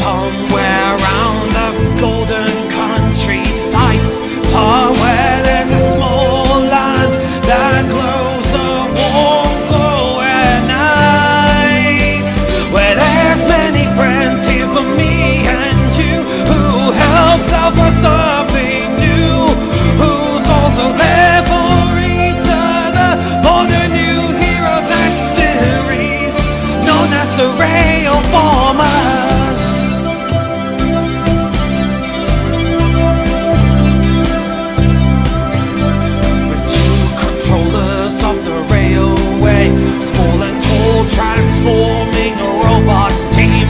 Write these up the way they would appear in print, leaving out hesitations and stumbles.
Somewhere around the golden countrysides, somewhere there's a small land that glows a warm glow at night, where there's many friends here for me and you, who helps out for something new, who's also there for each other, for the new Heroes Act series, known as the Railformers. Transforming a robots team.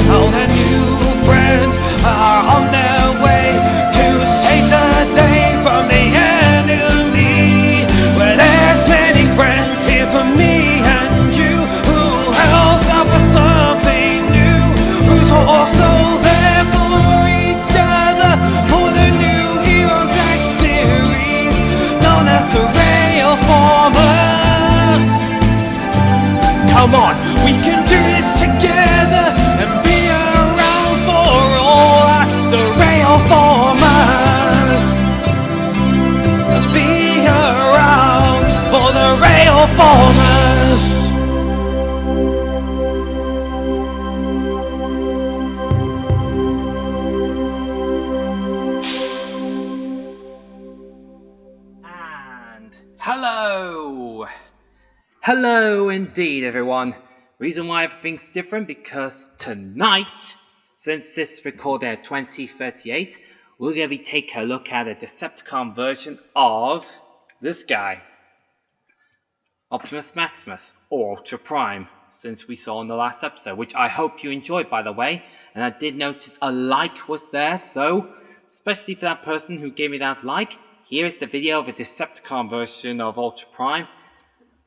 All the new friends are on their way to save the day from the enemy. Well, there's many friends here for me and you, who helps out for something new, who's also there for each other, for the new Heroes Act series, known as the Railformers. Come on, we can do this together and be around for all at the Railformers. Be around for the Railformers. And hello! Hello indeed, everyone. Reason why everything's different, because tonight, since this is recorded at 2038, we're going to be taking a look at a Decepticon version of this guy, Optimus Maximus, or Ultra Prime, since we saw in the last episode, which I hope you enjoyed, by the way. And I did notice a like was there, so especially for that person who gave me that like, here is the video of a Decepticon version of Ultra Prime.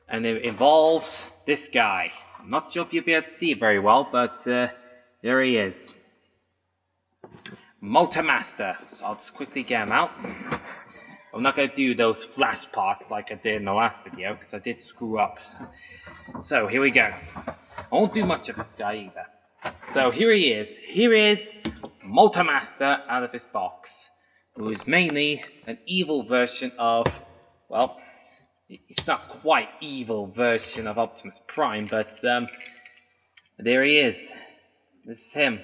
And it involves this guy. I'm not sure if you'll be able to see it very well, but there he is. Motormaster. So I'll just quickly get him out. I'm not going to do those flash parts like I did in the last video, because I did screw up. So here we go. I won't do much of this guy either. So here he is. Here is Motormaster out of his box, who is mainly an evil version of, well, it's not quite evil version of Optimus Prime, but there he is. This is him.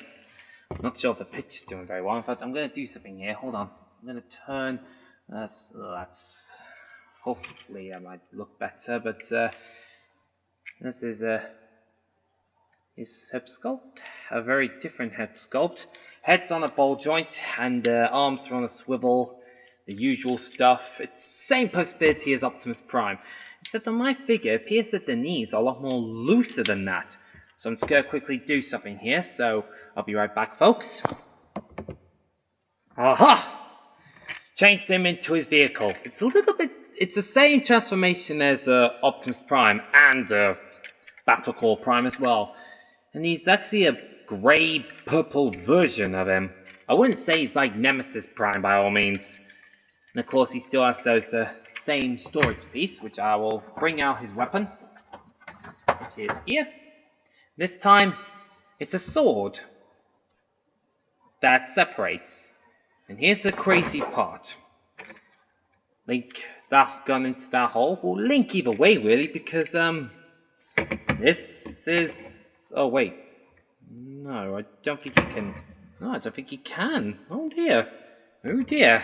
I'm not sure if the picture's doing very well, but I'm going to do something here. Hold on. I'm going to turn. That's hopefully that might look better, but this is his head sculpt. A very different head sculpt. Head's on a ball joint, and arms are on a swivel. The usual stuff. It's the same possibility as Optimus Prime, except on my figure it appears that the knees are a lot more looser than that. So I'm just going to quickly do something here, so I'll be right back, folks. Aha! Changed him into his vehicle. It's a little bit, it's the same transformation as Optimus Prime and Battleclaw Prime as well. And he's actually a grey purple version of him. I wouldn't say he's like Nemesis Prime by all means. And of course he still has those same storage piece, which I will bring out his weapon, which is here. This time it's a sword that separates. And here's the crazy part. Link that gun into that hole. Well, link either way really, because this is, oh wait, no, I don't think he can. No, I don't think he can. Oh dear. Oh dear.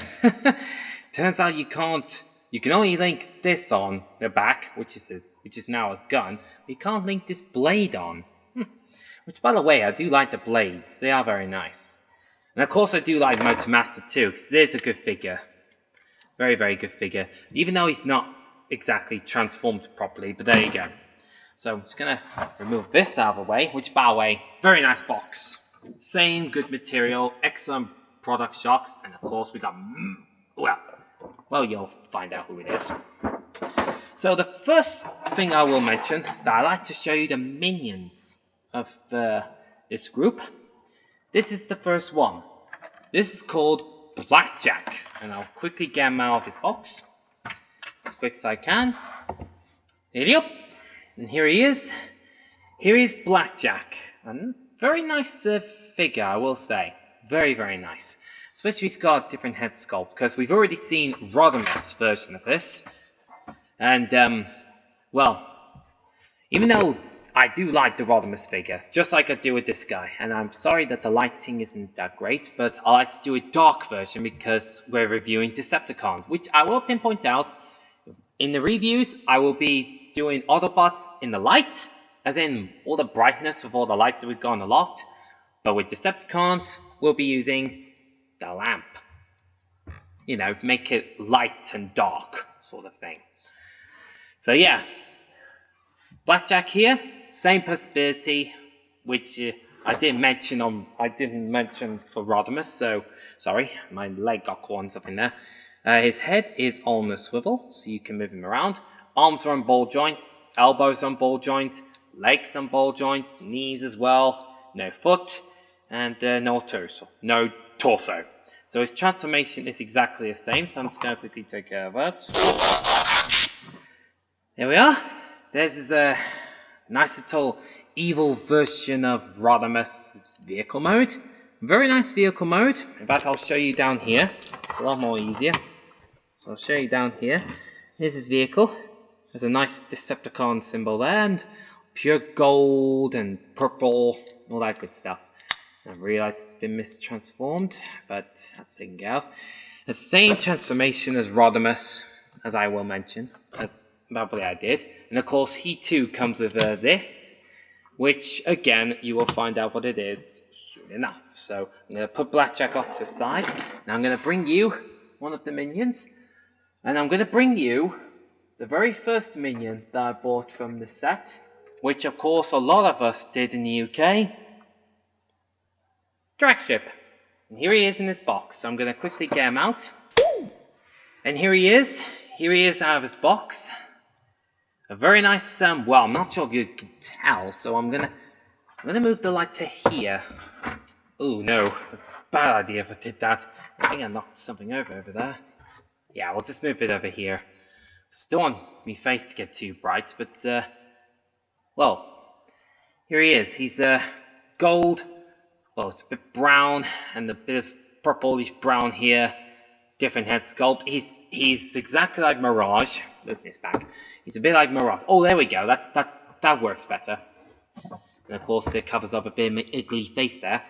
Turns out you can't. You can only link this on the back, which is now a gun. But you can't link this blade on. Which, by the way, I do like the blades. They are very nice. And of course, I do like Motormaster too, because it is a good figure. Very, very good figure. Even though he's not exactly transformed properly, but there you go. So I'm just gonna remove this out of the way. Which, by the way, very nice box. Same good material, excellent product shocks, and of course we got well, you'll find out who it is. So the first thing I will mention, that I like to show you the minions of this group. This is the first one. This is called Blackjack, and I'll quickly get him out of his box as quick as I can. There you go. And here he is. Here is Blackjack. And very nice figure, I will say. Very, very nice. Especially he's got a different head sculpt, because we've already seen Rodimus' version of this. And, well, even though I do like the Rodimus figure, just like I do with this guy, and I'm sorry that the lighting isn't that great, but I like to do a dark version because we're reviewing Decepticons, which I will pinpoint out. In the reviews, I will be doing Autobots in the light, as in all the brightness of all the lights that we've got aloft, but with Decepticons, we'll be using the lamp. You know, make it light and dark, sort of thing. So yeah, Blackjack here, same possibility, which I didn't mention for Rodimus, so sorry, my leg got caught up in there. His head is on a swivel, so you can move him around. Arms are on ball joints, elbows on ball joints, legs on ball joints, knees as well, no foot, and no torso. So his transformation is exactly the same, so I'm just going to quickly take care of that. There we are. There's a nice little evil version of Rodimus' vehicle mode. Very nice vehicle mode. In fact, I'll show you down here. It's a lot more easier. So I'll show you down here. Here's his vehicle. There's a nice Decepticon symbol there, and pure gold and purple, all that good stuff. I realize it's been mistransformed, but that's taken care of. The same transformation as Rodimus, as I will mention, as probably I did. And of course, he too comes with this, which again, you will find out what it is soon enough. So I'm going to put Blackjack off to the side. Now I'm going to bring you one of the minions, and I'm going to bring you the very first minion that I bought from the set, which of course a lot of us did in the UK. Dragstrip. And here he is in this box. So I'm going to quickly get him out. And here he is. Here he is out of his box. A very nice, well, I'm not sure if you can tell, so I'm gonna move the light to here. Oh no, that's a bad idea if I did that. I think I knocked something over there. Yeah, we'll just move it over here. Still want my face to get too bright, but well, here he is. He's gold. Well, it's a bit brown and a bit of purplish brown here. Different head sculpt. He's exactly like Mirage. Look this back. He's a bit like Mirage. Oh, there we go. That works better. And of course, it covers up a bit of my ugly face there.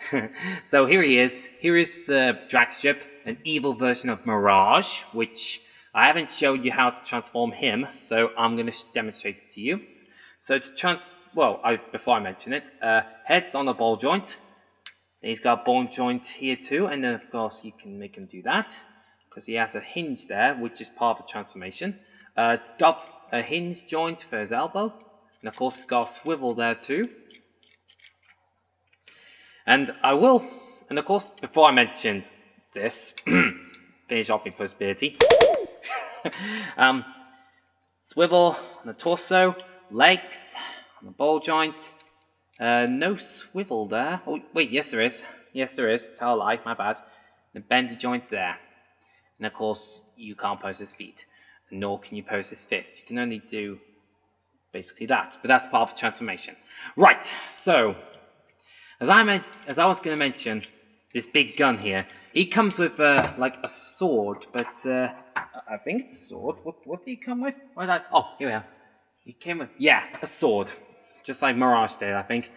So here he is. Here is Dragstrip, an evil version of Mirage, which I haven't showed you how to transform him, so I'm going to demonstrate it to you. So to before I mention it, head's on a ball joint. He's got a ball joint here too, and then of course you can make him do that, because he has a hinge there, which is part of the transformation. A hinge joint for his elbow, and of course it's got a swivel there too. And of course, before I mentioned this, finish off my possibility. Swivel on the torso, legs on the ball joint. No swivel there. Oh wait, yes there is. Yes there is. Tell a lie, my bad. The bendy joint there. And of course, you can't pose his feet, nor can you pose his fist. You can only do basically that, but that's part of the transformation. Right, so, as I was going to mention, this big gun here, he comes with like a sword, but I think it's a sword. What did he come with? Oh, here we are. He came with, yeah, a sword, just like Mirage did, I think.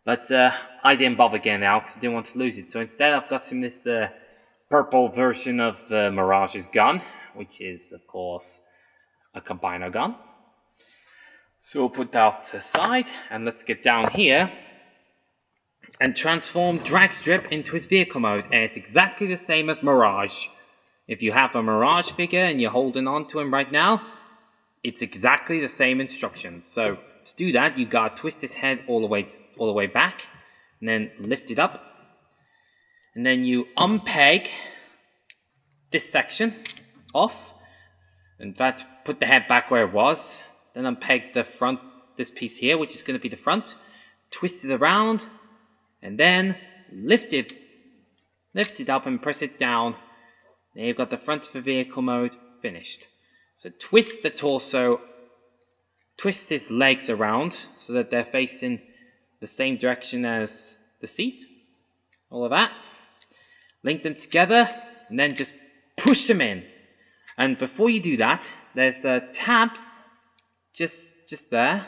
But I didn't bother getting it out because I didn't want to lose it. So instead, I've got him this purple version of Mirage's gun, which is, of course, a combiner gun. So we'll put that to the side, and let's get down here and transform Dragstrip into his vehicle mode. And it's exactly the same as Mirage. If you have a Mirage figure and you're holding on to him right now, it's exactly the same instructions. So to do that, you gotta twist his head all the way back, and then lift it up. And then you unpeg this section off. In fact, put the head back where it was. Then unpeg the front, this piece here, which is going to be the front. Twist it around. And then lift it up and press it down. There you've got the front of the vehicle mode finished. So twist the torso. Twist his legs around so that they're facing the same direction as the seat, all of that. Link them together, and then just push them in. And before you do that, there's tabs just there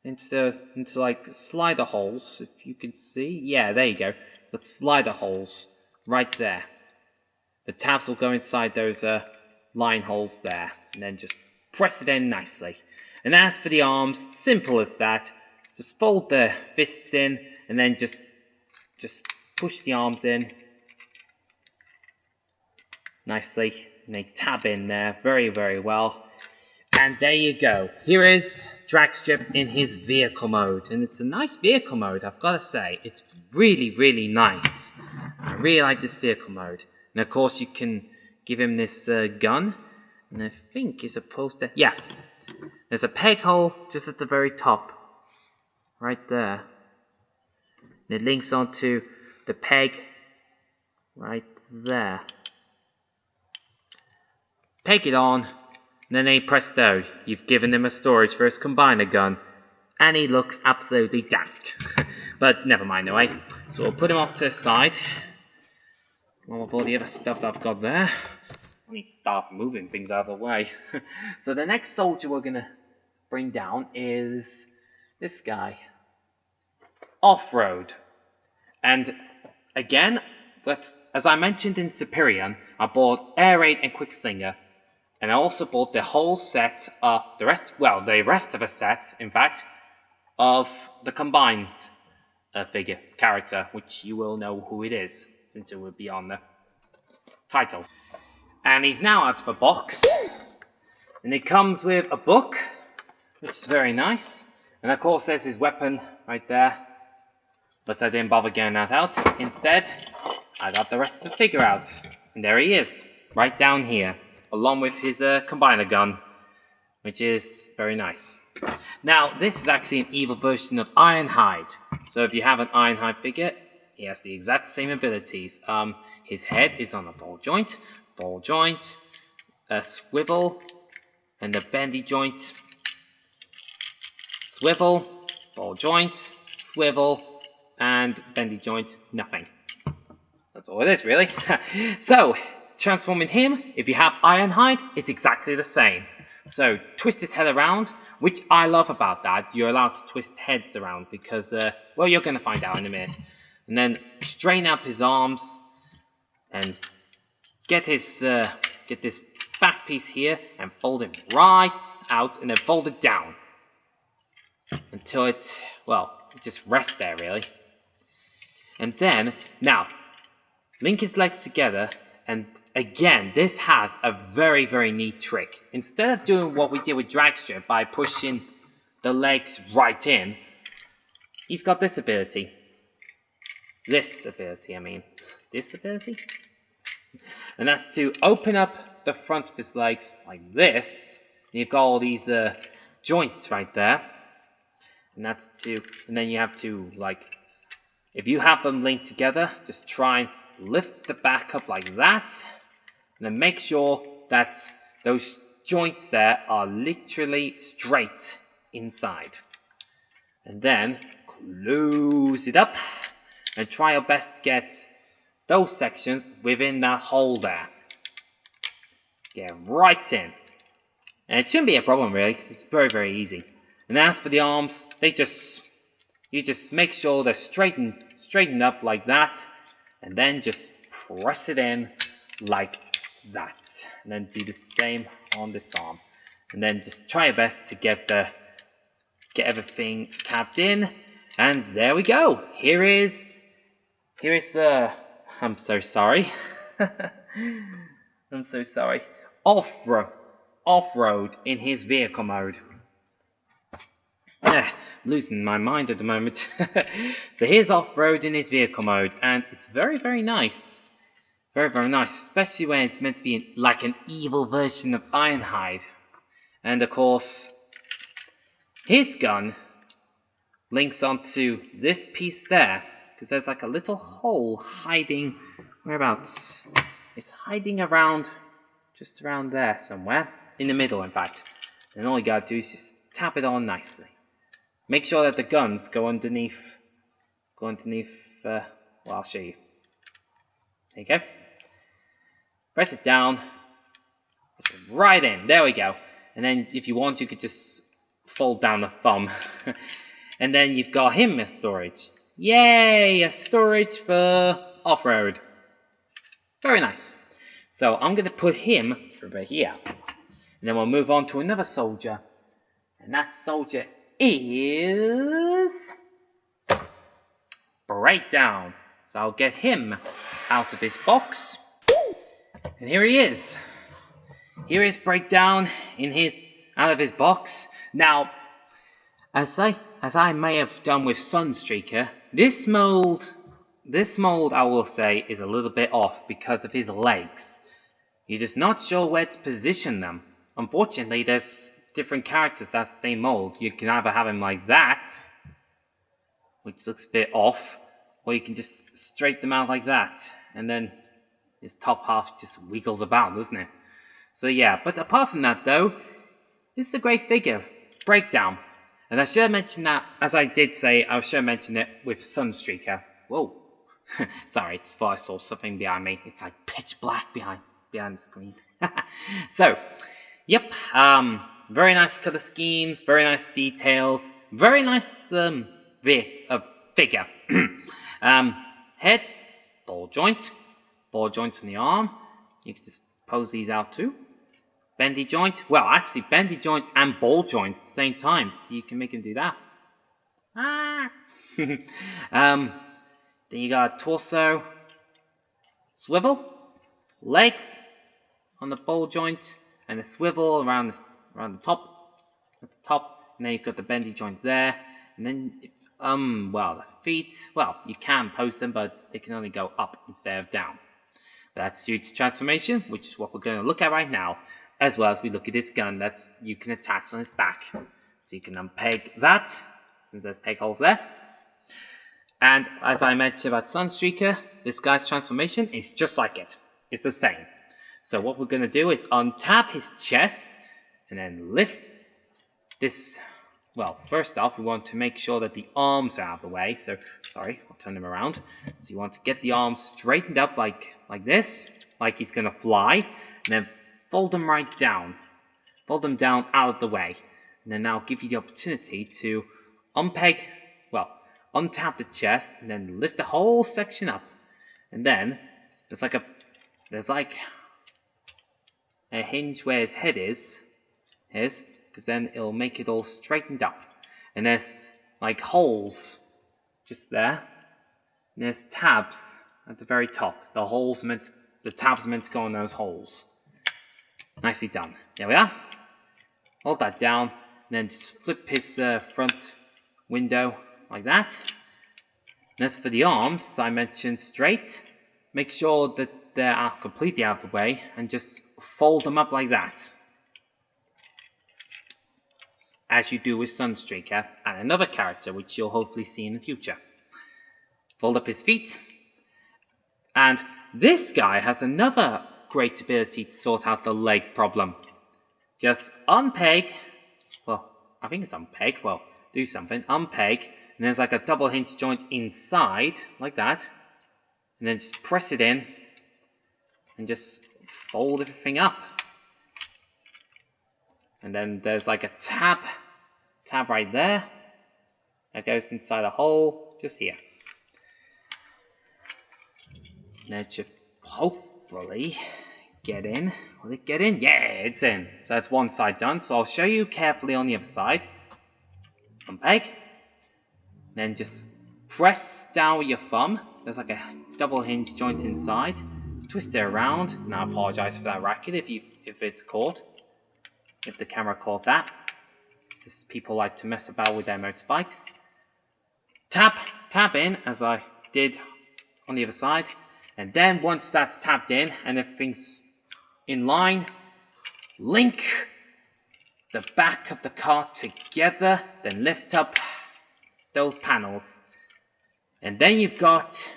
into like slider holes, if you can see. Yeah, there you go. The slider holes right there. The tabs will go inside those line holes there, and then just press it in nicely. And as for the arms, simple as that. Just fold the fists in, and then just push the arms in nicely, and they tab in there very, very well. And there you go. Here is Dragstrip in his vehicle mode, and it's a nice vehicle mode, I've got to say. It's really, really nice. I really like this vehicle mode. And of course you can give him this gun, and I think you're supposed to, yeah, there's a peg hole just at the very top, right there. And it links onto the peg right there. Peg it on, and then presto, you've given him a storage for his combiner gun, and he looks absolutely daft. But never mind anyway. So we'll put him off to the side, along with all the other stuff that I've got there. I need to start moving things out of the way. So the next soldier we're gonna bring down is this guy, Off-Road. And again, as I mentioned in Superior, I bought Air Raid and Quickslinger. And I also bought the whole set of the rest of the set, in fact, of the combined figure character, which you will know who it is, since it will be on the title. And he's now out of a box, and it comes with a book, which is very nice. And of course, there's his weapon right there, but I didn't bother getting that out. Instead, I got the rest of the figure out, and there he is, right down here, along with his combiner gun, which is very nice. Now, this is actually an evil version of Ironhide. So if you have an Ironhide figure, he has the exact same abilities. His head is on a ball joint, a swivel, and a bendy joint, swivel, ball joint, swivel, and bendy joint, nothing. That's all it is, really. So, transforming him, if you have Ironhide, it's exactly the same. So, twist his head around, which I love about that. You're allowed to twist heads around because, well, you're going to find out in a minute. And then straighten up his arms and get this back piece here and fold it right out and then fold it down until it just rests there, really. And then, now, link his legs together. And again, this has a very, very neat trick. Instead of doing what we did with Dragstrip by pushing the legs right in, he's got this ability. This ability. And that's to open up the front of his legs like this. And you've got all these joints right there. And then you have to, like, if you have them linked together, just try and lift the back up like that, and then make sure that those joints there are literally straight inside. And then close it up and try your best to get those sections within that hole there. Get right in. And it shouldn't be a problem, really, because it's very, very easy. And as for the arms, you just make sure they're straightened up like that, and then just press it in like that. And then do the same on this arm. And then just try your best to get everything tapped in. And there we go. Here is the I'm so sorry. I'm so sorry. Off-road in his vehicle mode. Losing my mind at the moment. So here's Off-Road in his vehicle mode, and it's very, very nice. Very, very nice, especially when it's meant to be like an evil version of Ironhide. And of course, his gun links onto this piece there, because there's like a little hole hiding, whereabouts? It's hiding around, just around there somewhere, in the middle in fact. And all you gotta do is just tap it on nicely. Make sure that the guns go underneath go underneath, well, I'll show you. There you go. Press it down, press it right in, there we go. And then if you want, you could just fold down the thumb. And then you've got him as storage. Yay, a storage for off-road. Very nice. So I'm going to put him over here. And then we'll move on to another soldier. And that soldier is Breakdown. So I'll get him out of his box. And here he is. Here is Breakdown out of his box. Now, as I may have done with Sunstreaker, this mold I will say is a little bit off because of his legs. You're just not sure where to position them. Unfortunately, there's different characters that's the same mold. You can either have him like that, which looks a bit off, or you can just straighten them out like that, and then his top half just wiggles about, doesn't it? So yeah, but apart from that though, this is a great figure, Breakdown. And I should have mentioned that, as I did say, I should have mentioned it with Sunstreaker. Whoa. Sorry, it's thought I saw something behind me. It's like pitch black behind the screen. So, yep, very nice color schemes, very nice details, very nice figure. Head, ball joints on the arm. You can just pose these out too. Bendy joint, well actually bendy joint and ball joints at the same time, so you can make him do that. Then you got torso, swivel, legs on the ball joint, and a swivel around the top, at the top, and then you've got the bendy joint there, and then well, the feet, well, you can post them, but they can only go up instead of down. But that's due to transformation, which is what we're going to look at right now, as well as we look at this gun that you can attach on his back. So you can unpeg that, since there's peg holes there. And as I mentioned about Sunstreaker, this guy's transformation is just like it. It's the same. So what we're going to do is untap his chest, and then lift this. Well, first off, we want to make sure that the arms are out of the way. So, sorry, I'll turn them around. So you want to get the arms straightened up like this, like he's going to fly, and then fold them right down. Fold them down out of the way. And then I'll give you the opportunity to untap the chest, and then lift the whole section up. And then there's like a hinge where his head is, because then it'll make it all straightened up. And there's like holes just there. And there's tabs at the very top. The tabs are meant to go in those holes. Nicely done. There we are. Hold that down, and then just flip his front window like that. And as for the arms, I mentioned straight. Make sure that they are completely out of the way, and just fold them up like that, as you do with Sunstreaker and another character which you'll hopefully see in the future. Fold up his feet, and this guy has another great ability to sort out the leg problem. Just unpeg, well, I think it's unpeg, well, do something, unpeg, and there's like a double hinge joint inside, like that, and then just press it in, and just fold everything up. And then there's like a tab right there, that goes inside a hole, just here. And it should hopefully get in. Will it get in? Yeah, it's in. So that's one side done. So I'll show you carefully on the other side. Unpeg. Then just press down with your thumb. There's like a double hinge joint inside. Twist it around. Now I apologize for that racket if it's caught. If the camera caught that. It's just people like to mess about with their motorbikes. Tap in as I did on the other side. And then once that's tapped in and everything's in line, link the back of the car together, then lift up those panels. And then you've got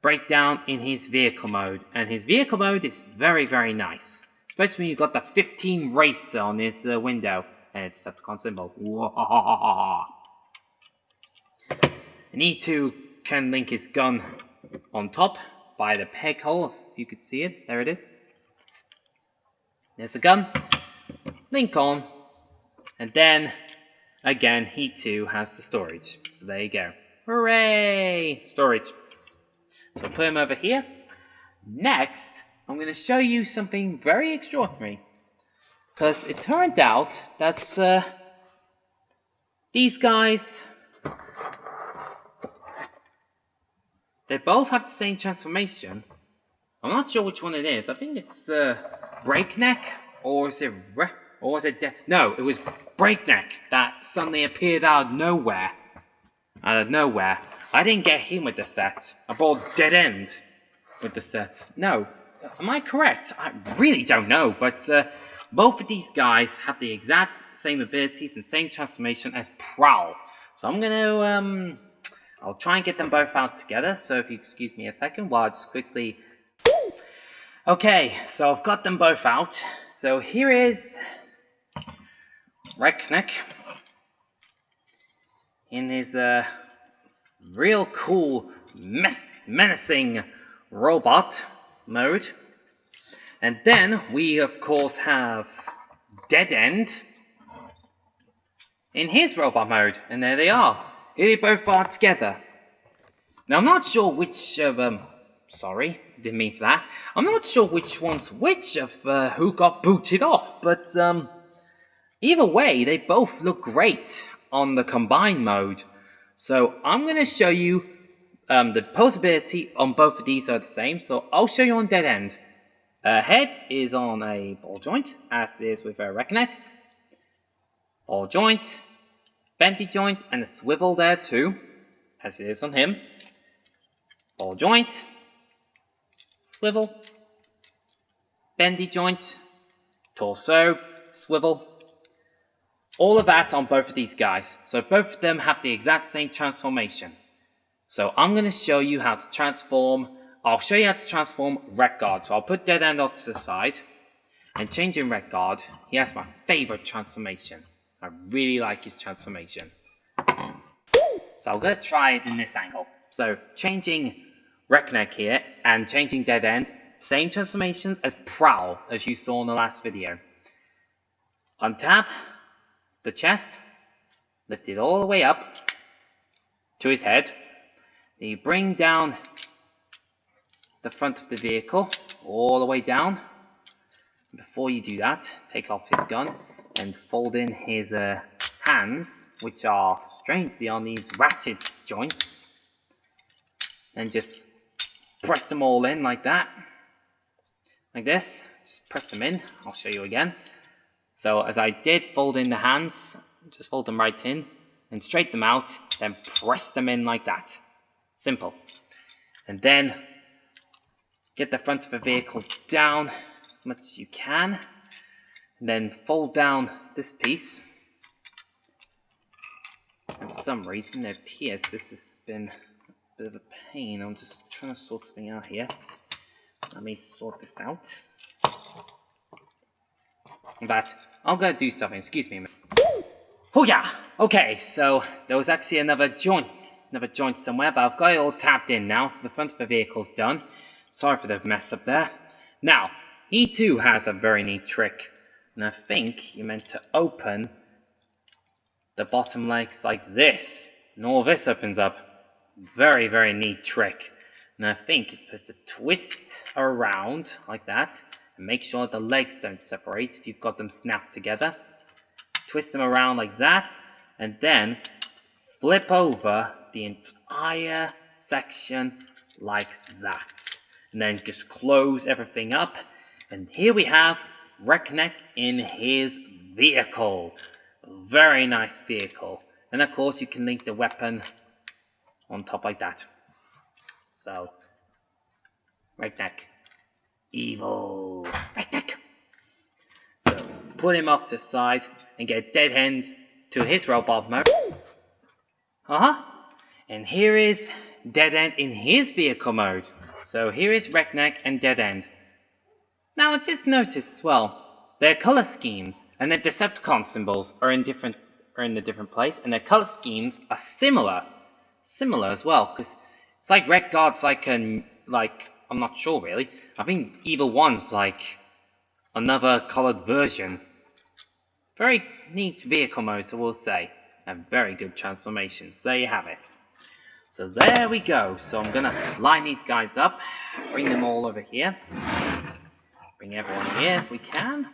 Breakdown in his vehicle mode. And his vehicle mode is very, very nice. Especially when you've got the 15 racer on his window. And it's a Decepticon symbol. And And E2 can link his gun on top by the peg hole, if you could see it. There it is. There's the gun. Link on. And then, again, he too has the storage. So there you go. Hooray! Storage. So I'll put him over here. Next, I'm going to show you something very extraordinary. Because it turned out that these guys, they both have the same transformation. I'm not sure which one it is. I think it's Breakneck, or is it no, it was Breakneck that suddenly appeared out of nowhere. I didn't get him with the set. I brought Dead End with the set. No, am I correct? I really don't know, but both of these guys have the exact same abilities and same transformation as Prowl. So I'm gonna I'll try and get them both out together. So if you excuse me a second while I just quickly. Okay, so I've got them both out. So here is Reknek in his real cool menacing robot mode. And then we of course have Dead End in his robot mode. And there they are. Here they both are together. Now I'm not sure which of them. Sorry, didn't mean for that. I'm not sure which one's which of who got booted off, but either way, they both look great on the combined mode. So I'm going to show you the posability on both of these are the same. So I'll show you on Dead End. Head is on a ball joint, as is with a Reckonet. Ball joint, bendy joint, and a swivel there too, as it is on him. Ball joint, swivel, bendy joint, torso, swivel. All of that on both of these guys. So both of them have the exact same transformation. So I'm going to show you how to transform. I'll show you how to transform Wreck Guard. So I'll put Dead End off to the side. And changing Wreck Guard, he has my favorite transformation. I really like his transformation. So I'm going to try it in this angle. So changing Reknek here and changing Dead End, same transformations as Prowl as you saw in the last video. Untap the chest, lift it all the way up to his head. Then you bring down the front of the vehicle all the way down. Before you do that, take off his gun and fold in his hands, which are strangely on these ratchet joints. And just press them all in like that. Like this. Just press them in. I'll show you again. So as I did fold in the hands, just fold them right in and straighten them out, then press them in like that. Simple. And then get the front of the vehicle down as much as you can. And then fold down this piece. And for some reason it appears this has been a bit of a pain. I'm just trying to sort something out here. Let me sort this out. But I'm going to do something. Excuse me a minute. Oh yeah. Okay, so there was actually another joint somewhere, but I've got it all tapped in now, so the front of the vehicle's done. Sorry for the mess up there. Now, he too has a very neat trick. And I think you're meant to open the bottom legs like this. And all this opens up. Very, very neat trick. And I think you're supposed to twist around like that. And make sure the legs don't separate if you've got them snapped together. Twist them around like that. And then flip over the entire section like that. And then just close everything up. And here we have Reknek in his vehicle. Very nice vehicle. And of course you can link the weapon on top like that. So, Reknek. Evil Reknek. So, put him off to the side and get Dead End to his robot mode. And here is Dead End in his vehicle mode. So here is Reknek and Dead End. Now I just noticed as well, their color schemes and their Decepticon symbols are in a different place, and their color schemes are similar. similar as well, because it's like Red Guard's like I'm not sure really. I think either one's like another colored version. Very neat vehicle modes, I will say, and very good transformations. There you have it. So there we go. So I'm gonna line these guys up, bring them all over here, bring everyone here if we can,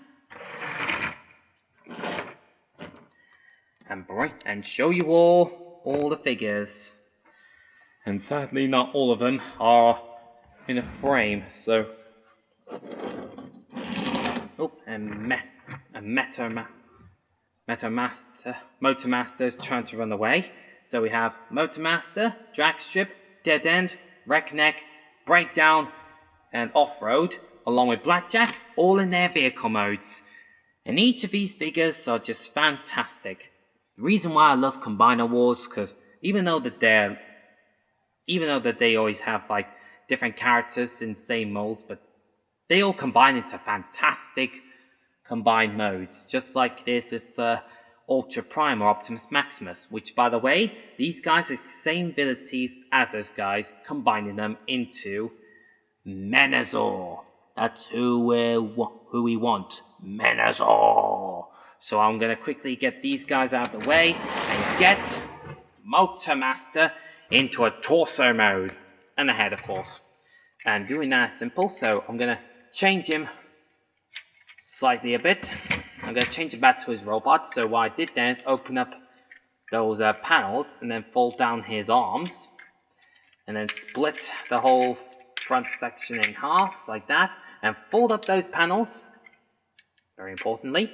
and show you all the figures. And sadly, not all of them are in a frame. So, and Motormaster is trying to run away. So we have Motormaster, Dragstrip, Dead End, Wreckneck, Breakdown, and Off-Road, along with Blackjack, all in their vehicle modes. And each of these figures are just fantastic. The reason why I love Combiner Wars, because even though that they always have like different characters in the same molds, but they all combine into fantastic combined modes, just like it is with Ultra Prime or Optimus Maximus, which by the way, these guys have the same abilities as those guys, combining them into Menasor. That's who we want, Menasor. So I'm going to quickly get these guys out of the way and get Motormaster into a torso mode, and a head of course. And doing that is simple, so I'm going to change him slightly a bit. I'm going to change it back to his robot. So what I did then is open up those panels and then fold down his arms and then split the whole front section in half like that and fold up those panels, very importantly,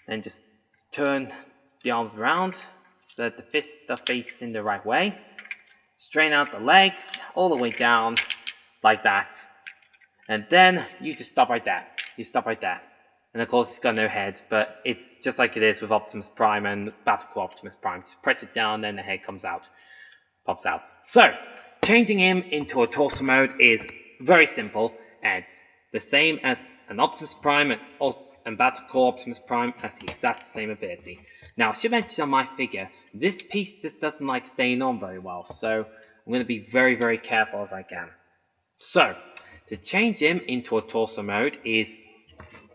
and just turn the arms around so that the fists are facing the right way. Straighten out the legs all the way down like that, and then you just stop right there. You stop right there. And of course it's got no head, but it's just like it is with Optimus Prime and Battlecore Optimus Prime. Just press it down, then the head comes out, pops out. So, changing him into a torso mode is very simple, and it's the same as an Optimus Prime and Battlecore Optimus Prime has the exact same ability. Now, I should mention on my figure, this piece just doesn't like staying on very well, so I'm going to be very, very careful as I can. So, to change him into a torso mode is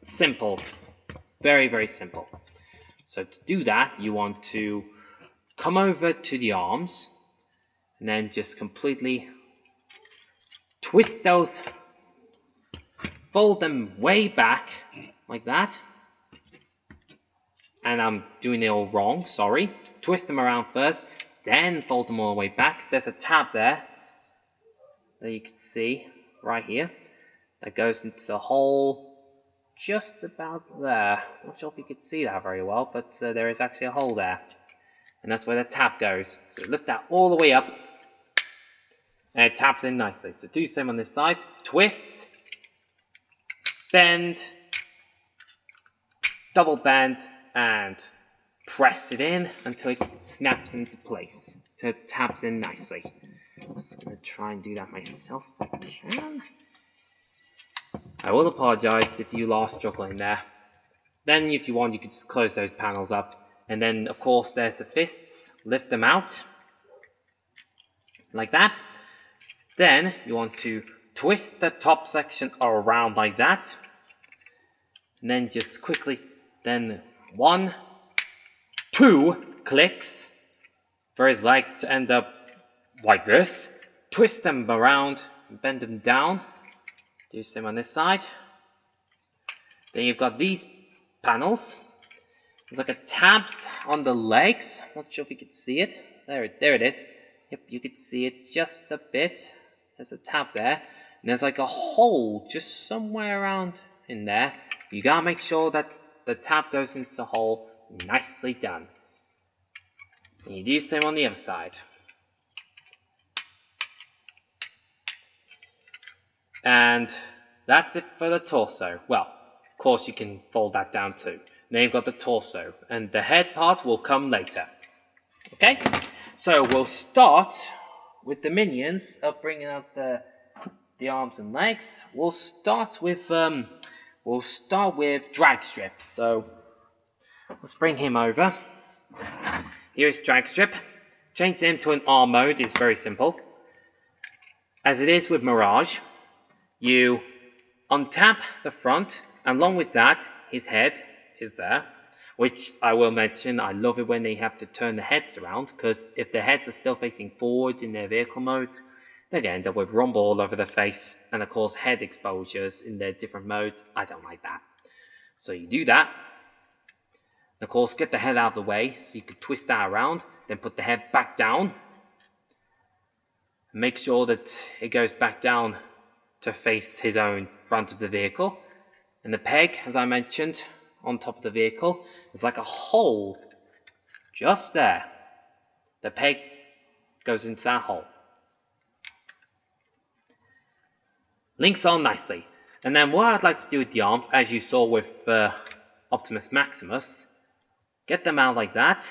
simple. Very, very simple. So to do that, you want to come over to the arms and then just completely twist those, fold them way back like that. And I'm doing it all wrong, sorry. Twist them around first, then fold them all the way back. There's a tab there that you can see right here that goes into the hole just about there. Not sure if you could see that very well, but there is actually a hole there, and that's where the tab goes. So lift that all the way up and it taps in nicely. So do the same on this side. Twist, bend, double bend, and press it in until it snaps into place, so it taps in nicely. I'm just going to try and do that myself if I can. I will apologize if you lost struggle in there. Then if you want, you can just close those panels up. And then of course there's the fists. Lift them out. Like that. Then you want to twist the top section around like that. And then just quickly, then 1, 2 clicks for his legs to end up like this. Twist them around, bend them down. Do the same on this side. Then you've got these panels. There's like a tabs on the legs. Not sure if you could see it. There it is. Yep, you could see it just a bit. There's a tab there. And there's like a hole just somewhere around in there. You gotta make sure that the tab goes into the hole. Nicely done. And you do the same on the other side. And that's it for the torso. Well, of course you can fold that down too. Now you've got the torso, and the head part will come later. Okay? So we'll start with the minions of bringing out the arms and legs. We'll start with Dragstrip. So let's bring him over. Here's Dragstrip. change him to an arm mode is very simple. As it is with Mirage, you untap the front, and along with that, his head is there. Which I will mention, I love it when they have to turn the heads around, because if the heads are still facing forward in their vehicle modes, they're going to end up with rumble all over the face, and of course head exposures in their different modes. I don't like that. So you do that, and of course get the head out of the way, so you can twist that around, then put the head back down. Make sure that it goes back down to face his own front of the vehicle. And the peg, as I mentioned, on top of the vehicle, there's like a hole just there. The peg goes into that hole. Links on nicely. And then what I'd like to do with the arms, as you saw with Optimus Maximus, get them out like that.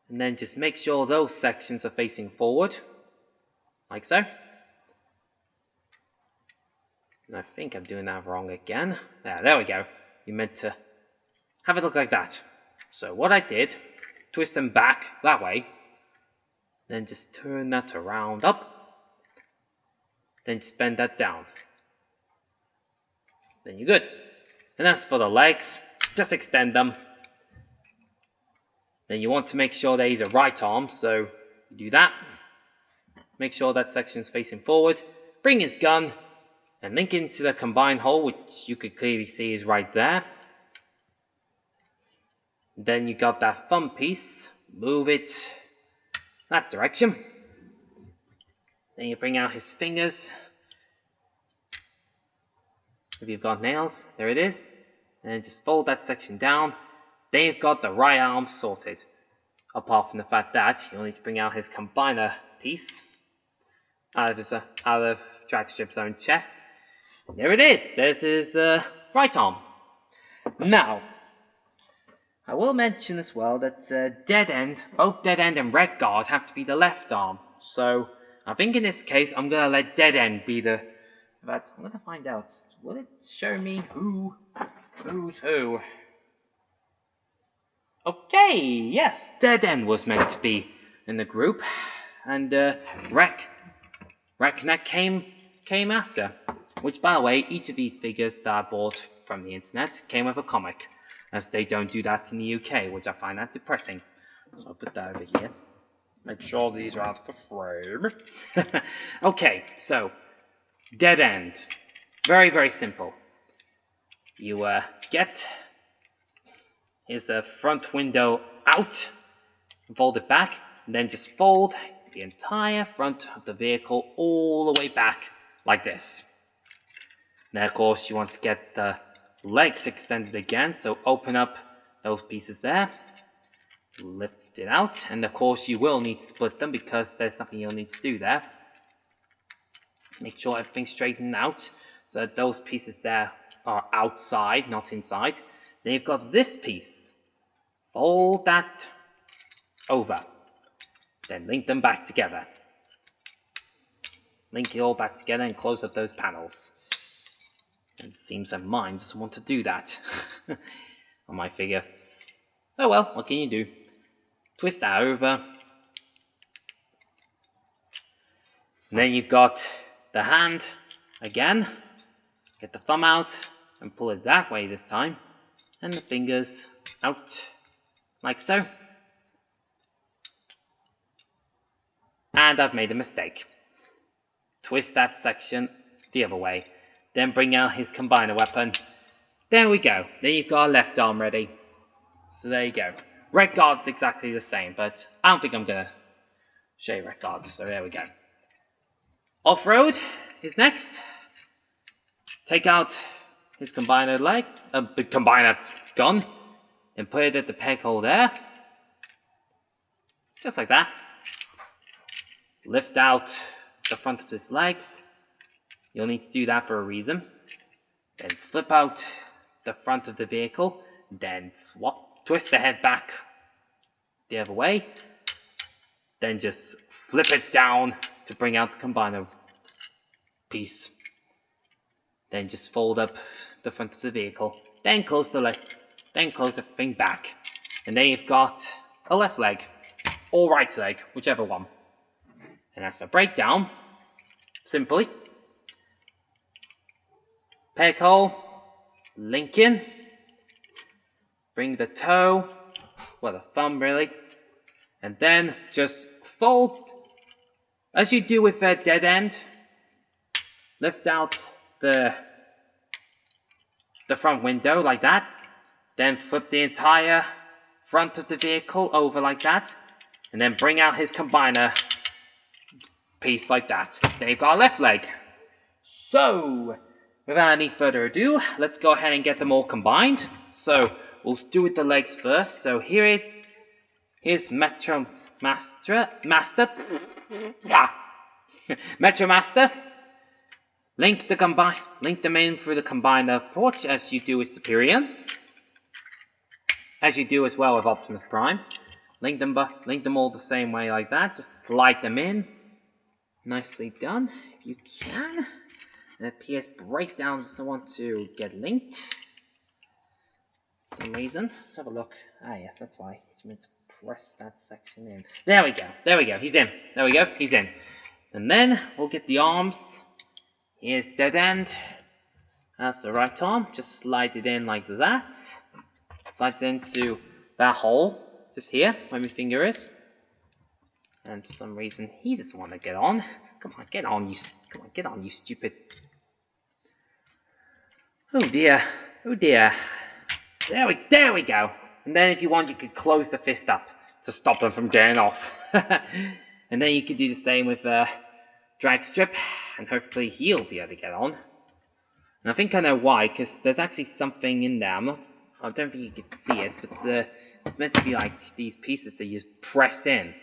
And then just make sure those sections are facing forward. Like so. And I think I'm doing that wrong again. There we go. You meant to have it look like that. So what I did, twist them back that way, then just turn that around up, then just bend that down. Then you're good. And as for the legs, just extend them. Then you want to make sure that he's a right arm, so you do that. Make sure that section is facing forward. Bring his gun and link into the combined hole, which you could clearly see is right there. Then you got that thumb piece, move it that direction. Then you bring out his fingers. If you've got nails, there it is. And just fold that section down. Then you've got the right arm sorted. Apart from the fact that you'll need to bring out his combiner piece out of Dragstrip's own chest. There it is. There's his right arm. Now, I will mention as well that both Dead End and Red Guard have to be the left arm. So I think in this case I'm gonna let Dead End be the. But I'm gonna find out. Will it show me who's who? Okay, yes, Dead End was meant to be in the group, and Reknek came after. Which, by the way, each of these figures that I bought from the internet came with a comic, as they don't do that in the UK, which I find that depressing. So I'll put that over here. Make sure these are out of the frame. Okay, so Dead End. Very, very simple. You get his front window out, fold it back, and then just fold the entire front of the vehicle all the way back like this. Now, of course, you want to get the legs extended again, so open up those pieces there, lift it out, and of course you will need to split them because there's something you'll need to do there. Make sure everything's straightened out so that those pieces there are outside, not inside. Then you've got this piece. Fold that over. Then link them back together. Link it all back together and close up those panels. And it seems that mine doesn't want to do that on my figure. Oh well, what can you do? Twist that over. And then you've got the hand again. Get the thumb out and pull it that way this time. And the fingers out like so. And I've made a mistake. Twist that section the other way. Then bring out his combiner weapon. There we go. Then you've got a left arm ready. So there you go. Red Guard's exactly the same, but I don't think I'm going to show you Red Guard. So there we go. Off-road is next. Take out his combiner combiner gun. Then put it at the peg hole there. Just like that. Lift out the front of his legs. You'll need to do that for a reason. Then flip out the front of the vehicle. Then twist the head back the other way. Then just flip it down to bring out the combiner piece. Then just fold up the front of the vehicle. Then close the thing back. And then you've got a left leg. or right leg, whichever one. And as for breakdown, simply peg hole, link in, bring the toe, well the thumb really, and then just fold as you do with a dead end. Lift out the front window like that, then flip the entire front of the vehicle over like that, and then bring out his combiner piece like that. There you've got a left leg. So, without any further ado, let's go ahead and get them all combined. So, we'll do with the legs first. So here's Metro Master. Metro Master. Link them in through the combiner port as you do with Superior. As you do as well with Optimus Prime. Link them all the same way like that. Just slide them in. Nicely done, if you can. And the PS breakdown doesn't want to get linked. For some reason. Let's have a look. Ah yes, that's why. He's meant to press that section in. There we go, he's in. There we go, he's in. And then we'll get the arms. Here's dead end. That's the right arm. Just slide it in like that. Slide it into that hole. Just here, where my finger is. And for some reason he doesn't want to get on. Come on, get on, you stupid. Oh dear. There we go. And then if you want, you could close the fist up to stop them from getting off. And then you could do the same with drag strip, and hopefully he'll be able to get on. And I think I know why, because there's actually something in there. I don't think you can see it, but it's meant to be like these pieces that you press in.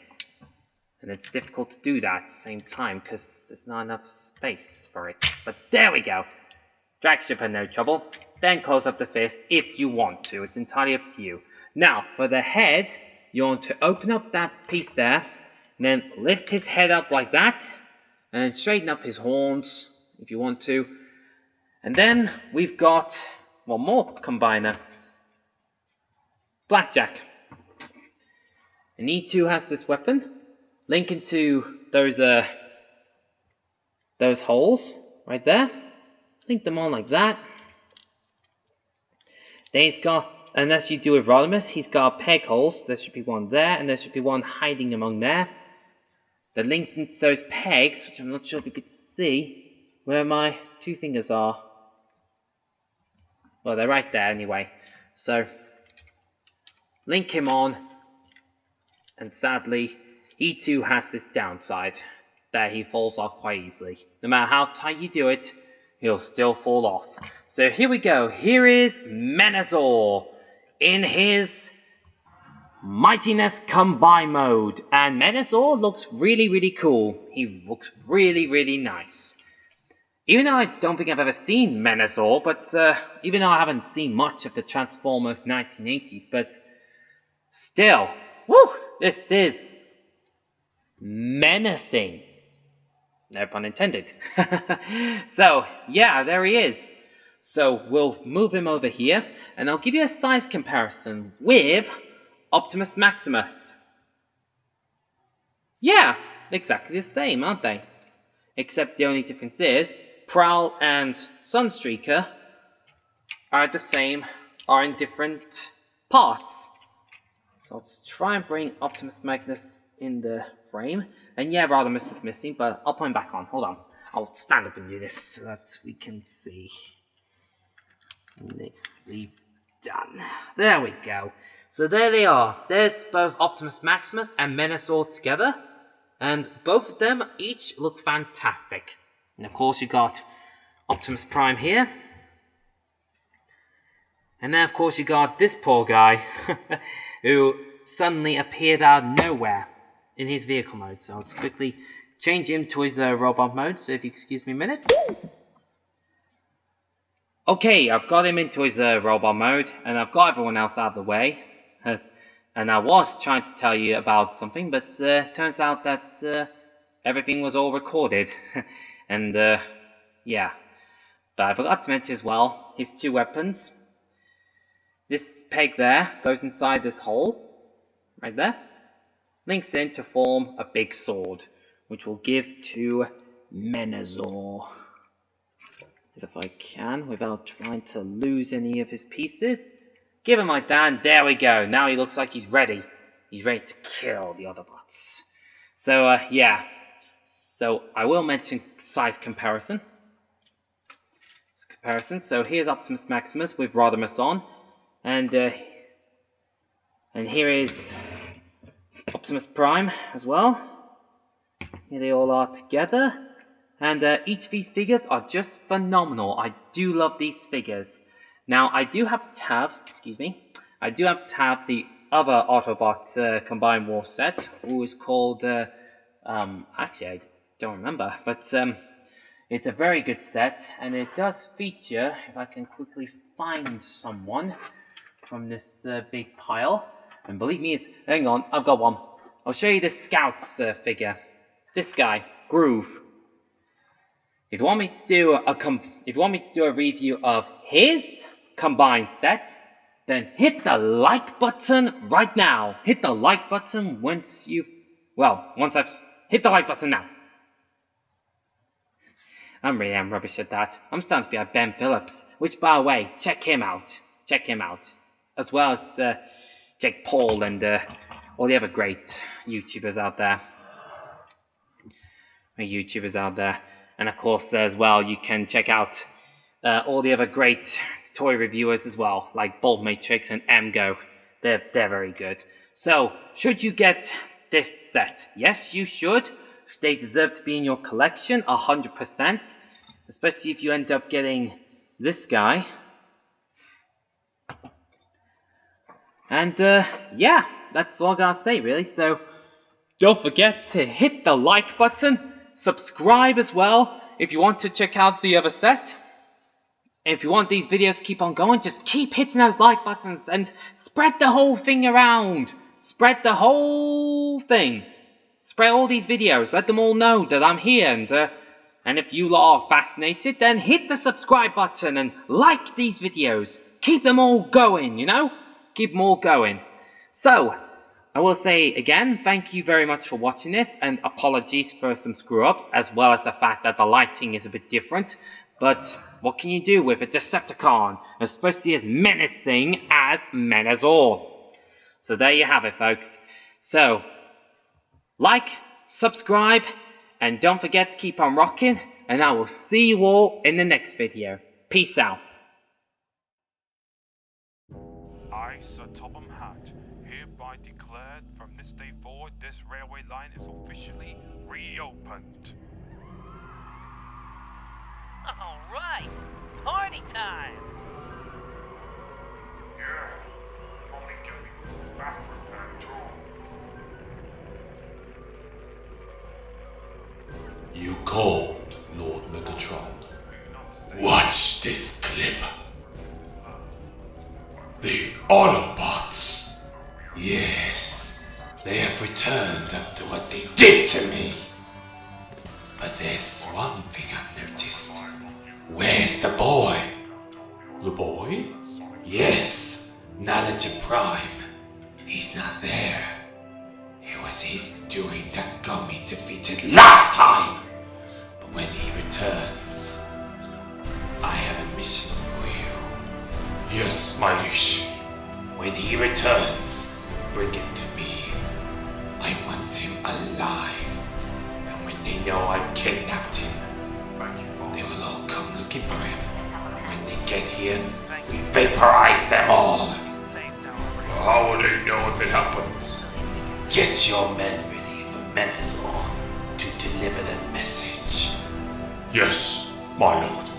And it's difficult to do that at the same time because there's not enough space for it. But there we go. Drag strip had no trouble. Then close up the fist if you want to. It's entirely up to you. Now, for the head, you want to open up that piece there. And then lift his head up like that. And then straighten up his horns if you want to. And then we've got one more combiner. Blackjack. And E2 has this weapon. Link into those holes right there. Link them on like that. Then he's got, and as you do with Rodimus, he's got peg holes. There should be one there, and there should be one hiding among there. That links into those pegs, which I'm not sure if you could see where my two fingers are. Well, they're right there anyway. So, link him on, and sadly, he too has this downside, that he falls off quite easily. No matter how tight you do it, he'll still fall off. So here we go. Here is Menasor in his Mightiness Combine mode. And Menasor looks really cool. He looks really nice. Even though I don't think I've ever seen Menasor, but even though I haven't seen much of the Transformers 1980s, but still, woo, this is menacing. No pun intended. So, yeah, there he is. So, we'll move him over here, and I'll give you a size comparison with Optimus Maximus. Yeah, exactly the same, aren't they? Except the only difference is, Prowl and Sunstreaker are the same, are in different parts. So let's try and bring Optimus Magnus in the frame. And yeah, Rodimus is missing, but I'll put him back on. Hold on. I'll stand up and do this so that we can see. Nicely done. There we go. So there they are. There's both Optimus Maximus and Menasor together. And both of them each look fantastic. And of course you got Optimus Prime here. And then of course you got this poor guy who suddenly appeared out of nowhere in his vehicle mode. So let's quickly change him to his robot mode. So if you excuse me a minute. Okay, I've got him into his robot mode. And I've got everyone else out of the way. And I was trying to tell you about something, but turns out that everything was all recorded. And yeah. But I forgot to mention as well, his two weapons. This peg there goes inside this hole, right there. links in to form a big sword, which we'll give to Menasor. If I can, without trying to lose any of his pieces. Give him like that, and there we go. Now he looks like he's ready. He's ready to kill the other bots. So, yeah. So, I will mention size comparison. So, here's Optimus Maximus with Rodimus on. And here is Optimus Prime as well. Here they all are together. And each of these figures are just phenomenal. I do love these figures. Now, I do have to have the other Autobot Combined War set, who is called, actually I don't remember, but it's a very good set, and it does feature, if I can quickly find someone from this big pile, and believe me, hang on, I've got one. I'll show you the Scouts figure. This guy, Groove. If you want me to do a review of his combined set, then hit the like button right now. Hit the like button once I've hit the like button now. I really am rubbish at that. I'm starting to be like Ben Phillips, which, by the way, check him out, as well as Jake Paul and all the other great YouTubers out there. And of course, as well, you can check out all the other great toy reviewers as well, like Bolt Matrix and MGO. They're very good. So, should you get this set? Yes, you should. They deserve to be in your collection, 100%. Especially if you end up getting this guy. And, yeah, that's all I gotta say, really. So, don't forget to hit the like button. Subscribe as well if you want to check out the other set. And if you want these videos to keep on going, just keep hitting those like buttons and spread the whole thing around. Spread the whole thing. Spread all these videos. Let them all know that I'm here. And if you are fascinated, then hit the subscribe button and like these videos. Keep them all going, you know? Keep them all going. So, I will say again, thank you very much for watching this, and apologies for some screw-ups, as well as the fact that the lighting is a bit different. But what can you do with a Decepticon, especially as menacing as Menasor? So there you have it, folks. So, like, subscribe, and don't forget to keep on rocking, and I will see you all in the next video. Peace out. I, Sir Topham Hatt, hereby declared from this day forward this railway line is officially reopened. Alright, party time! Yeah, only getting back from that tour. You called, Lord Megatron. Watch this clip. The Autobots. Yes, they have returned after what they did to me. But there's one thing I've noticed. Where's the boy? The boy? Yes, Knowledge Prime. He's not there. It was his doing that got me defeated last time. But when he returns, I have a mission for you. Yes, my liege. When he returns, bring him to me. I want him alive. And when they know I've kidnapped him, they will all come looking for him. When they get here, we vaporize them all. How will they know if it happens? Get your men ready for Menasor to deliver the message. Yes, my lord.